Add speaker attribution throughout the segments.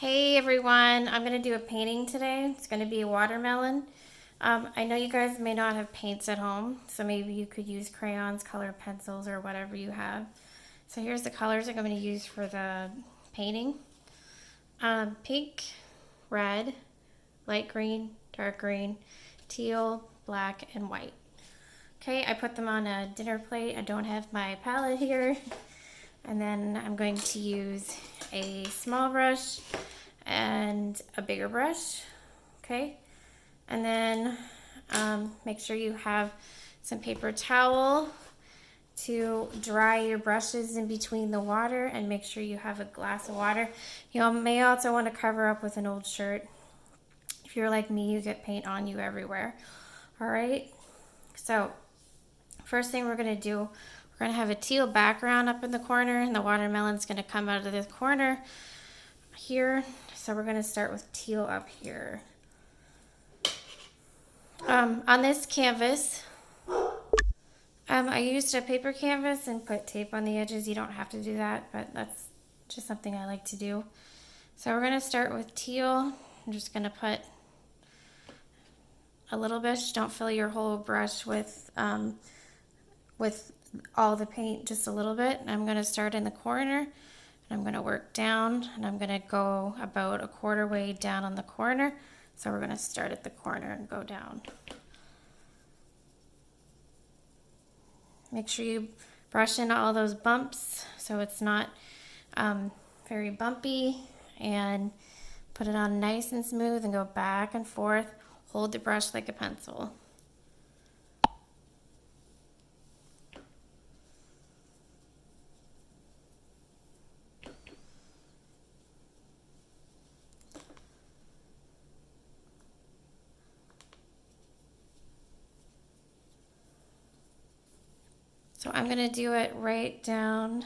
Speaker 1: Hey everyone, I'm going to do a painting today. It's going to be a watermelon. I know you guys may not have paints at home, so maybe you could use crayons, colored pencils, or whatever you have. So here's the colors I'm going to use for the painting. Pink, red, light green, dark green, teal, black, and white. Okay, I put them on a dinner plate. I don't have my palette here. And then I'm going to use a small brush and a bigger brush, okay? And then make sure you have some paper towel to dry your brushes in between the water, and make sure you have a glass of water. You may also want to cover up with an old shirt. If you're like me, you get paint on you everywhere. All right, so first thing we're going to do, we're going to have a teal background up in the corner, and the watermelon's going to come out of this corner here. So we're going to start with teal up here. On this canvas, I used a paper canvas and put tape on the edges. You don't have to do that, but that's just something I like to do. So we're going to start with teal. I'm just going to put a little bit. Don't fill your whole brush with all the paint, just a little bit. I'm going to start in the corner, and I'm going to work down, and I'm going to go about a quarter way down on the corner. So we're going to start at the corner and go down. Make sure you brush in all those bumps so it's not very bumpy, and put it on nice and smooth and go back and forth. Hold the brush like a pencil. So I'm going to do it right down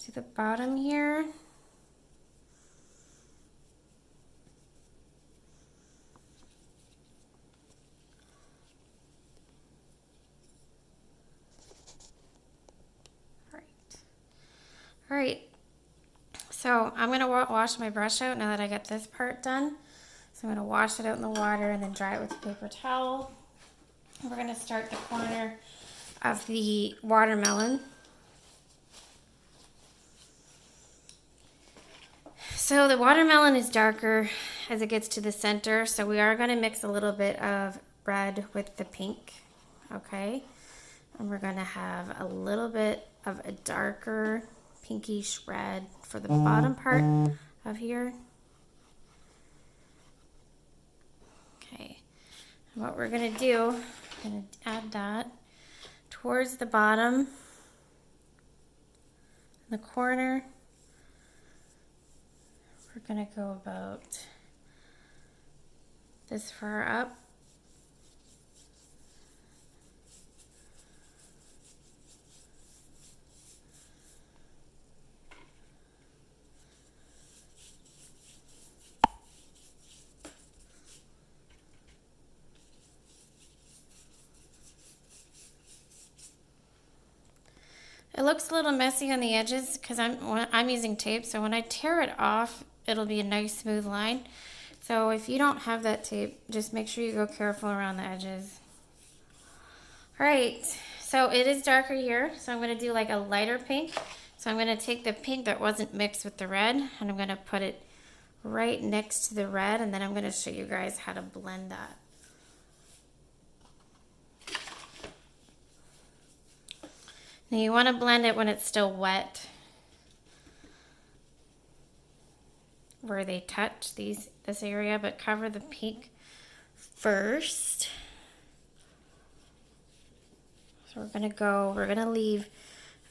Speaker 1: to the bottom here. All right. So I'm going to wash my brush out now that I got this part done. So I'm going to wash it out in the water and then dry it with a paper towel. We're going to start the corner of the watermelon. So the watermelon is darker as it gets to the center, so we are going to mix a little bit of red with the pink, okay? And we're going to have a little bit of a darker pinkish red for the bottom part of here. Okay, and what we're going to do, I'm going to add that towards the bottom, in the corner. We're going to go about this far up. It looks a little messy on the edges because I'm using tape, so when I tear it off, it'll be a nice smooth line. So if you don't have that tape, just make sure you go careful around the edges. All right, so it is darker here, so I'm going to do like a lighter pink. So I'm going to take the pink that wasn't mixed with the red, and I'm going to put it right next to the red, and then I'm going to show you guys how to blend that. Now you want to blend it when it's still wet, where they touch this area, but cover the pink first. So we're gonna leave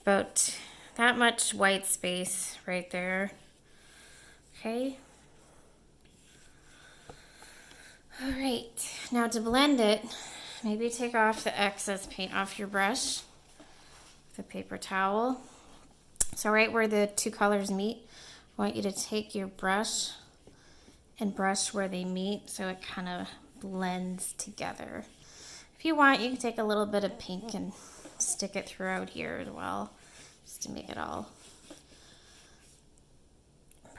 Speaker 1: about that much white space right there. Okay. All right, now to blend it, maybe take off the excess paint off your brush with a paper towel. So right where the two colors meet, I want you to take your brush and brush where they meet so it kind of blends together. If you want, you can take a little bit of pink and stick it throughout here as well, just to make it all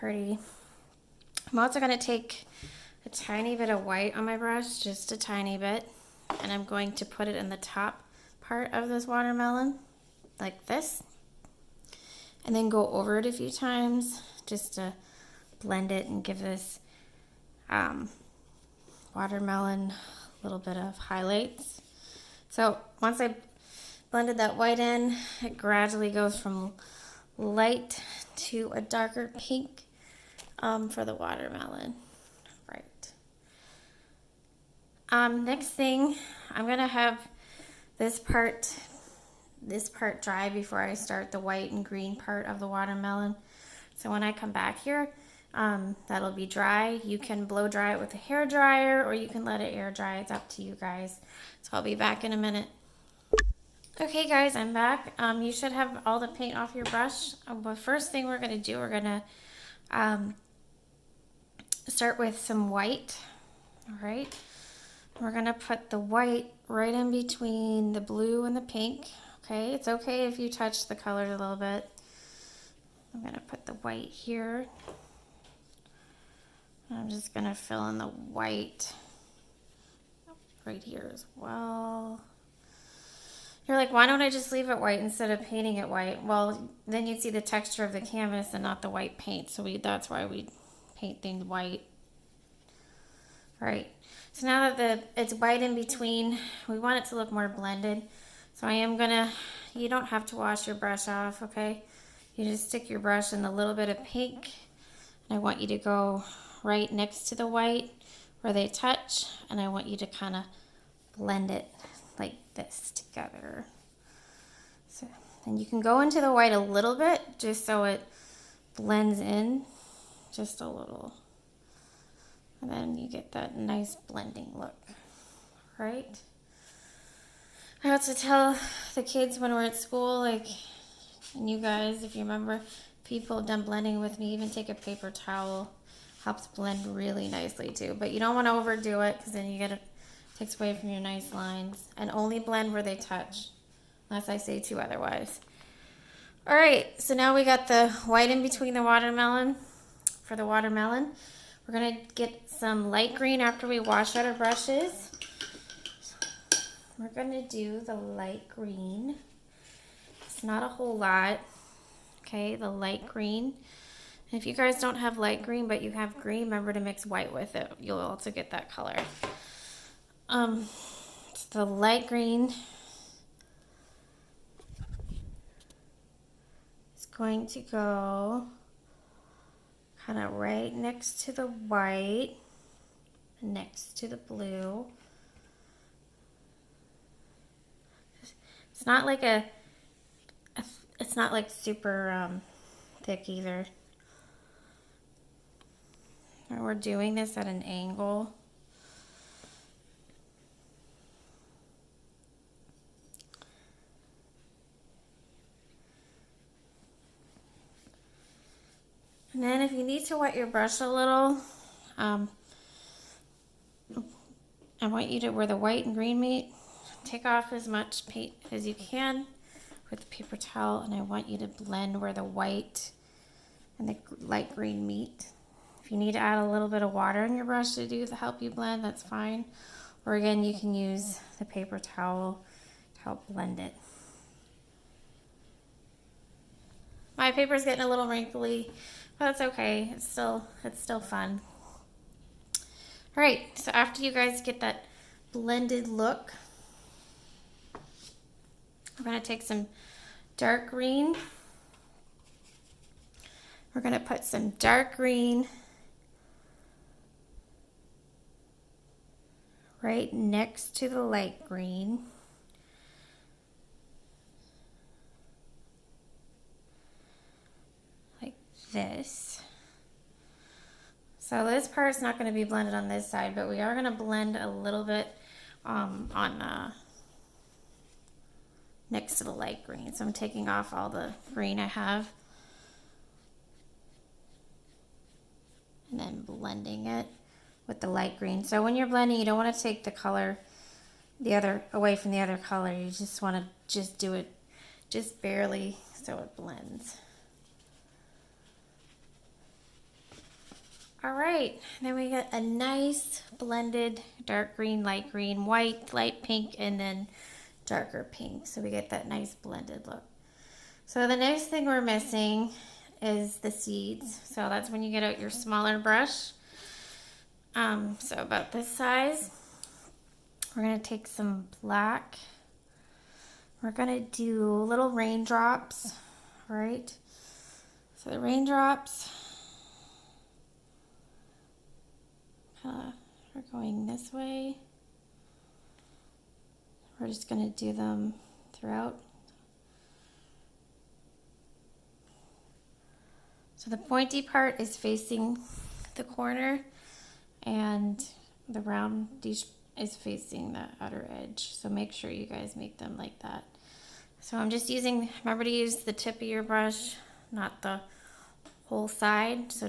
Speaker 1: pretty. I'm also going to take a tiny bit of white on my brush, just a tiny bit, and I'm going to put it in the top part of this watermelon, like this, and then go over it a few times just to blend it and give this watermelon a little bit of highlights. So once I blended that white in, it gradually goes from light to a darker pink for the watermelon. Right. Next thing, I'm gonna have this part dry before I start the white and green part of the watermelon. So when I come back here, that'll be dry. You can blow dry it with a hair dryer, or you can let it air dry. It's up to you guys. So I'll be back in a minute. Okay guys, I'm back. You should have all the paint off your brush. But first thing we're gonna do, we're gonna start with some white. All right. We're gonna put the white right in between the blue and the pink. Okay, it's okay if you touch the colors a little bit. I'm gonna put the white here. I'm just gonna fill in the white right here as well. You're like, why don't I just leave it white instead of painting it white? Well, then you'd see the texture of the canvas and not the white paint. So that's why we paint things white. All right. So now that it's white in between, we want it to look more blended. So I am gonna, you don't have to wash your brush off, okay? You just stick your brush in a little bit of pink. And I want you to go right next to the white where they touch. And I want you to kind of blend it like this together. So, and you can go into the white a little bit just so it blends in just a little. And then you get that nice blending look, right? I also tell the kids when we're at school, like, and you guys, if you remember, people have done blending with me, even take a paper towel, helps blend really nicely too. But you don't want to overdo it because then you get it takes away from your nice lines. And only blend where they touch, unless I say to otherwise. All right, so now we got the white in between the watermelon. For the watermelon, we're gonna get some light green after we wash out our brushes. We're gonna do the light green. It's not a whole lot, okay, the light green. And if you guys don't have light green, but you have green, remember to mix white with it. You'll also get that color. It's the light green. It's going to go kind of right next to the white, next to the blue. It's not like it's not like super thick either. And we're doing this at an angle. And then if you need to wet your brush a little, I want you to, where the white and green meet, take off as much paint as you can with the paper towel, and I want you to blend where the white and the light green meet. If you need to add a little bit of water in your brush to help you blend, that's fine. Or again, you can use the paper towel to help blend it. My paper's getting a little wrinkly, but that's okay. It's still fun. All right, so after you guys get that blended look, we're gonna take some dark green. We're gonna put some dark green right next to the light green. Like this. So this part's not going to be blended on this side, but we are going to blend a little bit next to the light green. So I'm taking off all the green I have and then blending it with the light green. So when you're blending, you don't want to take the color away from the other color. You just want to just do it just barely so it blends. All right, then we get a nice blended dark green, light green, white, light pink, and then darker pink. So we get that nice blended look. So the next thing we're missing is the seeds. So that's when you get out your smaller brush. So about this size. We're gonna take some black. We're gonna do little raindrops, right? So the raindrops are going this way. We're just gonna do them throughout. So the pointy part is facing the corner and the round is facing the outer edge. So make sure you guys make them like that. So I'm just remember to use the tip of your brush, not the whole side. So